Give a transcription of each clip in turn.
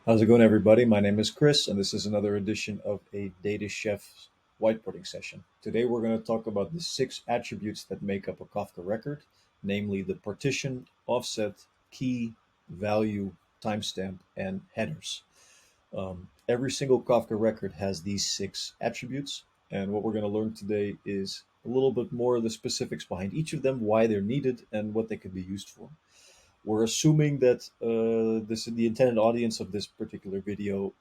How's it going, everybody? My name is Chris, and this is another edition of a DataChef whiteboarding session. Today, we're going to talk about the 6 attributes that make up a Kafka record, namely the partition, offset, key, value, timestamp, and headers. Every single Kafka record has these 6 attributes, and what we're going to learn today is a little bit more of the specifics behind each of them, why they're needed, and what they can be used for. We're assuming that the intended audience of this particular video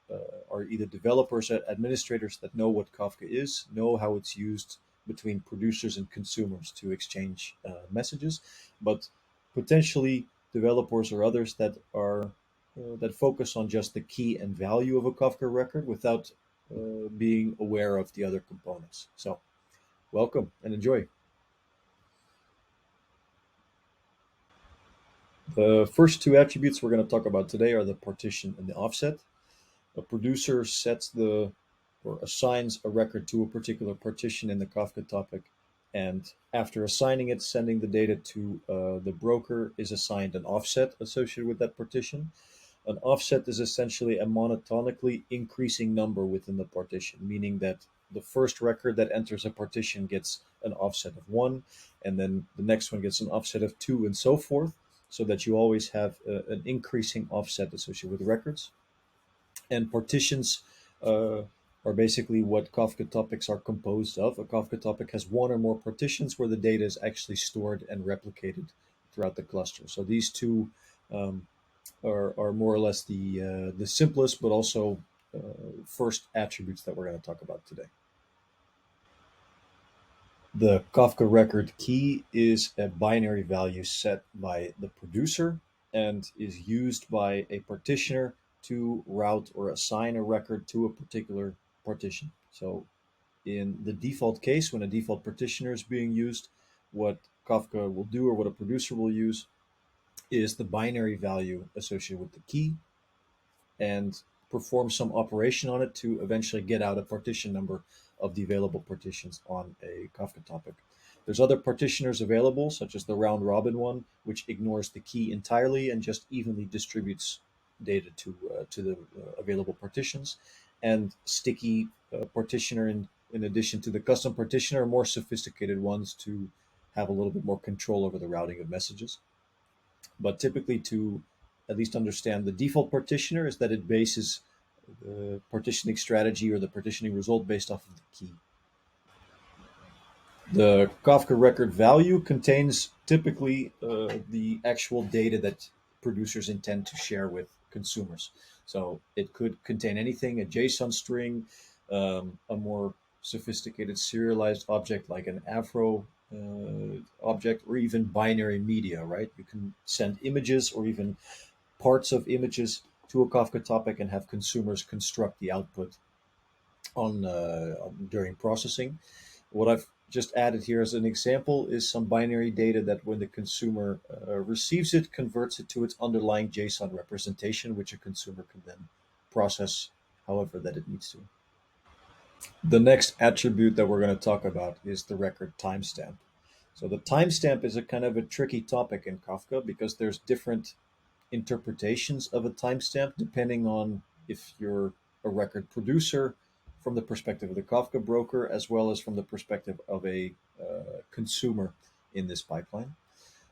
are either developers or administrators that know what Kafka is, know how it's used between producers and consumers to exchange messages, but potentially developers or others that are that focus on just the key and value of a Kafka record without being aware of the other components. So, welcome and enjoy. The first 2 attributes we're going to talk about today are the partition and the offset. A producer sets the or assigns a record to a particular partition in the Kafka topic, and after assigning it, sending the data to the broker is assigned an offset associated with that partition. An offset is essentially a monotonically increasing number within the partition, meaning that the first record that enters a partition gets an offset of 1, and then the next one gets an offset of 2, and so forth, so that you always have an increasing offset associated with records. And partitions uh, are basically what Kafka topics are composed of. A Kafka topic has one or more partitions where the data is actually stored and replicated throughout the cluster. So these two um, are more or less the simplest, but also first attributes that we're going to talk about today. The Kafka record key is a binary value set by the producer and is used by a partitioner to route or assign a record to a particular partition. So, in the default case, when a default partitioner is being used, what Kafka will do or what a producer will use is the binary value associated with the key and perform some operation on it to eventually get out a partition number of the available partitions on a Kafka topic. There's other partitioners available, such as the round robin one, which ignores the key entirely and just evenly distributes data to the available partitions. And sticky partitioner, in addition to the custom partitioner, are more sophisticated ones to have a little bit more control over the routing of messages. But typically, to at least understand the default partitioner, is that it bases the partitioning strategy or the partitioning result based off of the key. The Kafka record value contains typically the actual data that producers intend to share with consumers. So it could contain anything, a JSON string, a more sophisticated serialized object like an Afro object, or even binary media, right? You can send images or even parts of images to a Kafka topic and have consumers construct the output during processing. What I've just added here as an example is some binary data that when the consumer receives it, converts it to its underlying JSON representation, which a consumer can then process however that it needs to. The next attribute that we're going to talk about is the record timestamp. So the timestamp is a kind of a tricky topic in Kafka because there's different interpretations of a timestamp depending on if you're a record producer from the perspective of the Kafka broker, as well as from the perspective of a consumer in this pipeline.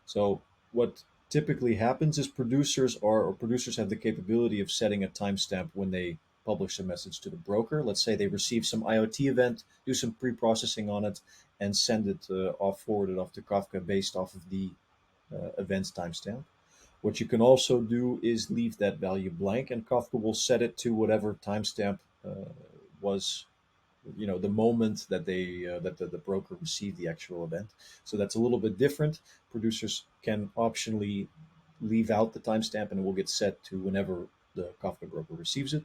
So what typically happens is producers have the capability of setting a timestamp when they publish a message to the broker. Let's say they receive some IoT event, do some pre-processing on it, and send it forward it off to Kafka based off of the event's timestamp. What you can also do is leave that value blank, and Kafka will set it to whatever timestamp was, the moment that the broker received the actual event. So that's a little bit different. Producers can optionally leave out the timestamp, and it will get set to whenever the Kafka broker receives it.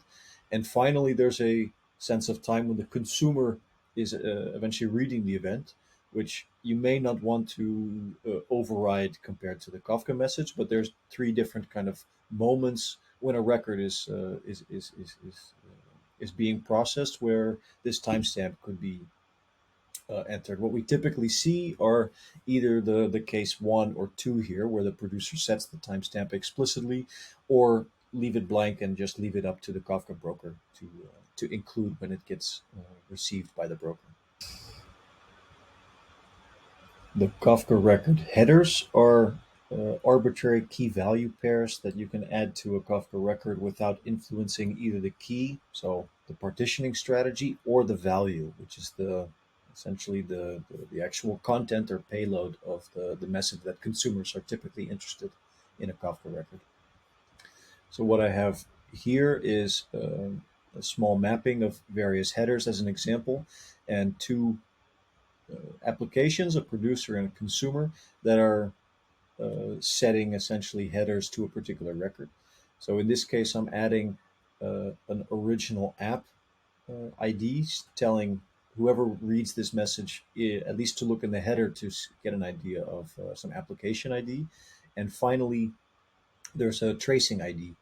And finally, there's a sense of time when the consumer is eventually reading the event, which you may not want to override compared to the Kafka message. But there's 3 different kind of moments when a record is being processed where this timestamp could be entered. What we typically see are either the case 1 or 2 here, where the producer sets the timestamp explicitly, or leave it blank and just leave it up to the Kafka broker to include when it gets received by the broker. The Kafka record headers are arbitrary key value pairs that you can add to a Kafka record without influencing either the key, so the partitioning strategy, or the value, which is the essentially the actual content or payload of the message that consumers are typically interested in a Kafka record. So what I have here is a small mapping of various headers as an example, and two applications, a producer and a consumer, that are setting essentially headers to a particular record. So in this case, I'm adding an original app ID, telling whoever reads this message at least to look in the header to get an idea of some application ID. And finally, there's a tracing ID.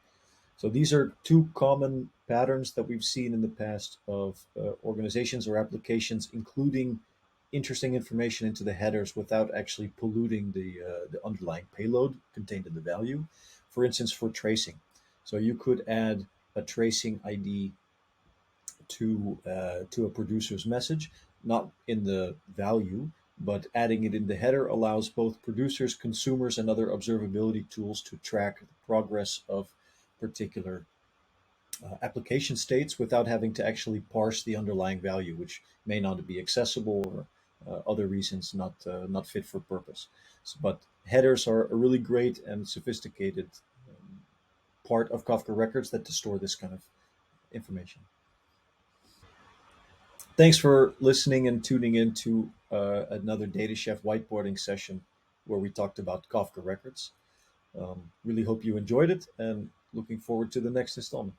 So these are two common patterns that we've seen in the past of organizations or applications including interesting information into the headers without actually polluting the underlying payload contained in the value. For instance, for tracing. So you could add a tracing ID to a producer's message, not in the value, but adding it in the header allows both producers, consumers, and other observability tools to track the progress of particular application states without having to actually parse the underlying value, which may not be accessible or other reasons not fit for purpose. So, but headers are a really great and sophisticated part of Kafka records that to store this kind of information. Thanks for listening and tuning in to another DataChef whiteboarding session where we talked about Kafka records. Really hope you enjoyed it and looking forward to the next installment.